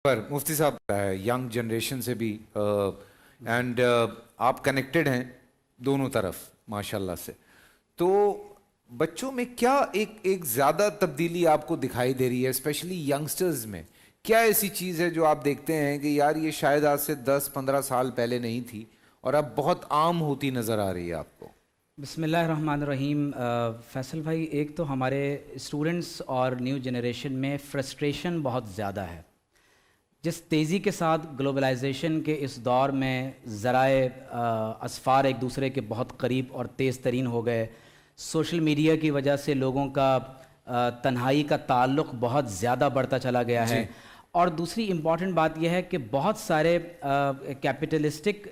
پر مفتی صاحب young generation سے بھی اینڈ آپ کنیکٹڈ ہیں دونوں طرف ماشاءاللہ سے، تو بچوں میں کیا ایک زیادہ تبدیلی آپ کو دکھائی دے رہی ہے اسپیشلی ینگسٹرز میں؟ کیا ایسی چیز ہے جو آپ دیکھتے ہیں کہ یار یہ شاید آج سے 10-15 سال پہلے نہیں تھی اور اب بہت عام ہوتی نظر آ رہی ہے آپ کو؟ بسم اللہ الرحمن الرحیم۔ فیصل بھائی، ایک تو ہمارے اسٹوڈنٹس اور نیو جنریشن میں فرسٹریشن بہت زیادہ ہے۔ جس تیزی کے ساتھ گلوبلائزیشن کے اس دور میں ذرائع اسفار ایک دوسرے کے بہت قریب اور تیز ترین ہو گئے، سوشل میڈیا کی وجہ سے لوگوں کا تنہائی کا تعلق بہت زیادہ بڑھتا چلا گیا ہے، اور دوسری امپورٹنٹ بات یہ ہے کہ بہت سارے کیپٹلسٹک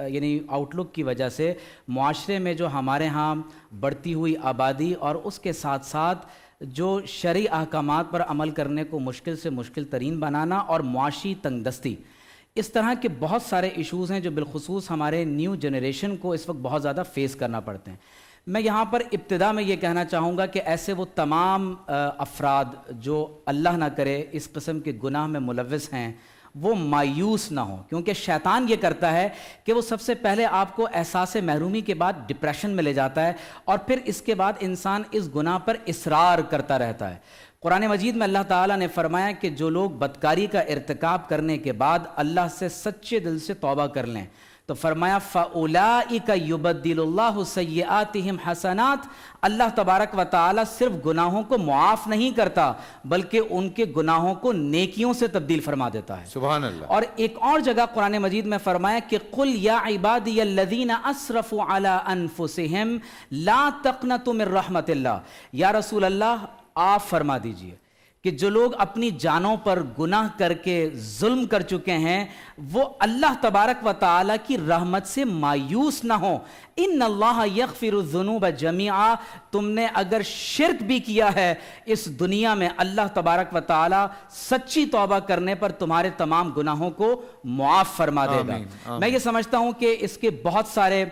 یعنی آؤٹ لک کی وجہ سے معاشرے میں جو ہمارے ہاں بڑھتی ہوئی آبادی اور اس کے ساتھ ساتھ جو شرعی احکامات پر عمل کرنے کو مشکل سے مشکل ترین بنانا اور معاشی تنگ دستی، اس طرح کے بہت سارے ایشوز ہیں جو بالخصوص ہمارے نیو جنریشن کو اس وقت بہت زیادہ فیس کرنا پڑتے ہیں۔ میں یہاں پر ابتدا میں یہ کہنا چاہوں گا کہ ایسے وہ تمام افراد جو اللہ نہ کرے اس قسم کے گناہ میں ملوث ہیں وہ مایوس نہ ہوں، کیونکہ شیطان یہ کرتا ہے کہ وہ سب سے پہلے آپ کو احساس محرومی کے بعد ڈپریشن میں لے جاتا ہے، اور پھر اس کے بعد انسان اس گناہ پر اصرار کرتا رہتا ہے۔ قرآن مجید میں اللہ تعالیٰ نے فرمایا کہ جو لوگ بدکاری کا ارتکاب کرنے کے بعد اللہ سے سچے دل سے توبہ کر لیں تو فرمایا فَأُولَئِكَ يُبَدِّلُ اللَّهُ سَيِّئَاتِهِمْ حَسَنَاتٍ، اللہ تبارک و تعالیٰ صرف گناہوں کو معاف نہیں کرتا بلکہ ان کے گناہوں کو نیکیوں سے تبدیل فرما دیتا ہے۔ سبحان اللہ۔ اور ایک اور جگہ قرآن مجید میں فرمایا کہ قُلْ يَا عِبَادِيَ الَّذِينَ أَسْرَفُوا عَلَىٰ أَنفُسِهِمْ لَا تَقْنَطُوا مِن رَحْمَتِ اللَّهِ، یا رسول اللہ آپ فرما دیجئے کہ جو لوگ اپنی جانوں پر گناہ کر کے ظلم کر چکے ہیں وہ اللہ تبارک و تعالیٰ کی رحمت سے مایوس نہ ہوں۔ ان اللہ یغفر الذنوب جمیعا، تم نے اگر شرک بھی کیا ہے اس دنیا میں اللہ تبارک و تعالیٰ سچی توبہ کرنے پر تمہارے تمام گناہوں کو معاف فرما دے گا۔ میں یہ سمجھتا ہوں کہ اس کے بہت سارے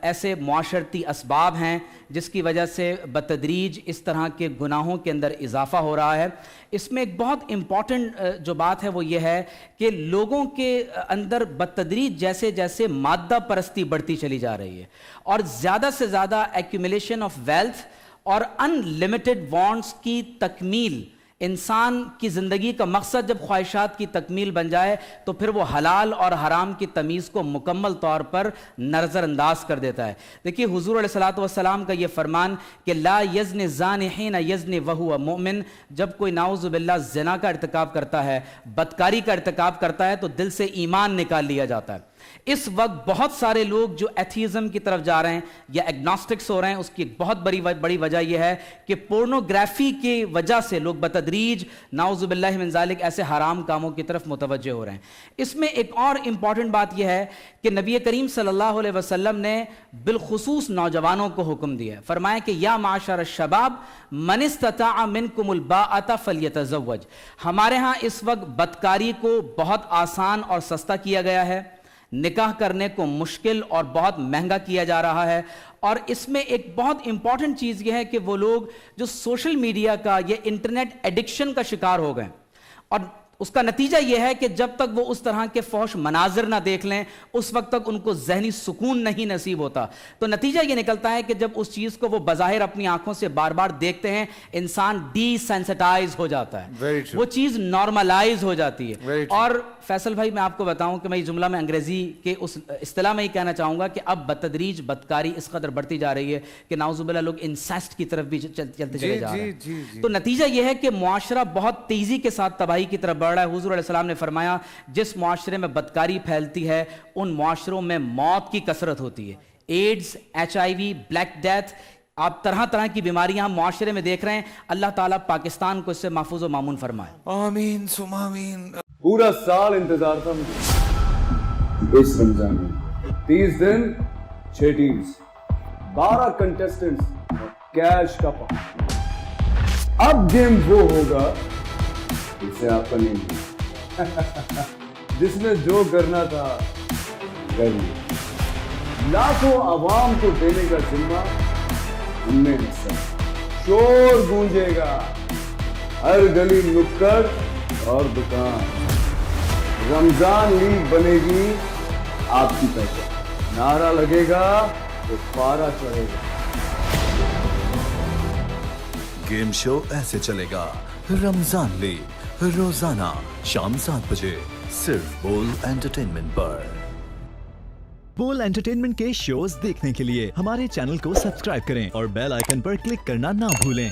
ایسے معاشرتی اسباب ہیں جس کی وجہ سے بتدریج اس طرح کے گناہوں کے اندر اضافہ ہو رہا ہے۔ اس میں ایک بہت امپورٹنٹ جو بات ہے وہ یہ ہے کہ لوگوں کے اندر بتدریج جیسے جیسے مادہ پرستی بڑھتی چلی جا رہی ہے اور زیادہ سے زیادہ ایکیومولیشن آف ویلتھ اور ان لمیٹڈ وانٹس کی تکمیل، انسان کی زندگی کا مقصد جب خواہشات کی تکمیل بن جائے تو پھر وہ حلال اور حرام کی تمیز کو مکمل طور پر نظر انداز کر دیتا ہے۔ دیکھیے حضور علیہ الصلوۃ والسلام کا یہ فرمان کہ لا یزنی الزانی حین یزنی وہو مؤمن، جب کوئی نعوذ باللہ زنا کا ارتکاب کرتا ہے، بدکاری کا ارتکاب کرتا ہے تو دل سے ایمان نکال لیا جاتا ہے۔ اس وقت بہت سارے لوگ جو ایتھیزم کی طرف جا رہے ہیں یا ایگنوسٹکس ہو رہے ہیں، اس کی ایک بہت بڑی وجہ یہ ہے کہ پورنوگرافی کی وجہ سے لوگ بتدریج نعوذ باللہ من ذالک ایسے حرام کاموں کی طرف متوجہ ہو رہے ہیں۔ اس میں ایک اور امپورٹنٹ بات یہ ہے کہ نبی کریم صلی اللہ علیہ وسلم نے بالخصوص نوجوانوں کو حکم دیا ہے، فرمایا کہ یا معاشر الشباب من استطاع منکم الباءۃ فلیتزوج۔ ہمارے ہاں اس وقت بدکاری کو بہت آسان اور سستا کیا گیا ہے، نکاح کرنے کو مشکل اور بہت مہنگا کیا جا رہا ہے، اور اس میں ایک بہت امپورٹنٹ چیز یہ ہے کہ وہ لوگ جو سوشل میڈیا کا یا انٹرنیٹ ایڈکشن کا شکار ہو گئے، اور اس کا نتیجہ یہ ہے کہ جب تک وہ اس طرح کے فحش مناظر نہ دیکھ لیں اس وقت تک ان کو ذہنی سکون نہیں نصیب ہوتا۔ تو نتیجہ یہ نکلتا ہے کہ جب اس چیز کو وہ بظاہر اپنی آنکھوں سے بار بار دیکھتے ہیں انسان ڈی سینسٹائز ہو جاتا ہے، وہ چیز نارملائز ہو جاتی ہے۔ اور فیصل بھائی میں آپ کو بتاؤں کہ میں یہ جملہ میں انگریزی کے اس اصطلاح میں یہ کہنا چاہوں گا کہ اب بتدریج بدکاری اس قدر بڑھتی جا رہی ہے کہ نعوذ باللہ لوگ انسیسٹ کی طرف بھی چلتے چلے جا رہے ہیں۔ تو نتیجہ یہ ہے کہ معاشرہ بہت تیزی کے ساتھ تباہی کی طرف بڑھ رہا ہے۔ حضور علیہ السلام نے فرمایا جس معاشرے میں بدکاری پھیلتی ہے ان معاشروں میں موت کی کثرت ہوتی ہے۔ ایڈز، HIV، بلیک ڈیتھ، آپ طرح طرح کی بیماریاں ہم معاشرے میں دیکھ رہے ہیں۔ اللہ تعالیٰ پاکستان کو اس سے محفوظ و مامون فرمائے۔ آمین ثم آمین۔ پورا سال انتظار تھا مجھے اس رمضان میں، 30 دن 6 ٹیمز، 12 کنٹیسٹنٹس، کیش کا پاؤں۔ اب گیم وہ ہوگا جسے آپ کا نہیں ہے، جس نے جو کرنا تھا کر لیا۔ لاکھوں عوام کو دینے کا ذمہ ہم نے حصہ، شور گونجے گا ہر گلی نکڑ اور دکان۔ رمضان لیگ بنے گی آپ کی پہچان. نعرہ لگے گا تو پارا چڑھے گا. گیم شو ایسے چلے گا. رمضان لیگ روزانہ شام 7 بجے صرف بول انٹرٹینمنٹ پر. بول انٹرٹینمنٹ کے شوز دیکھنے کے لیے ہمارے چینل کو سبسکرائب کریں اور بیل آئیکن پر کلک کرنا نہ بھولیں.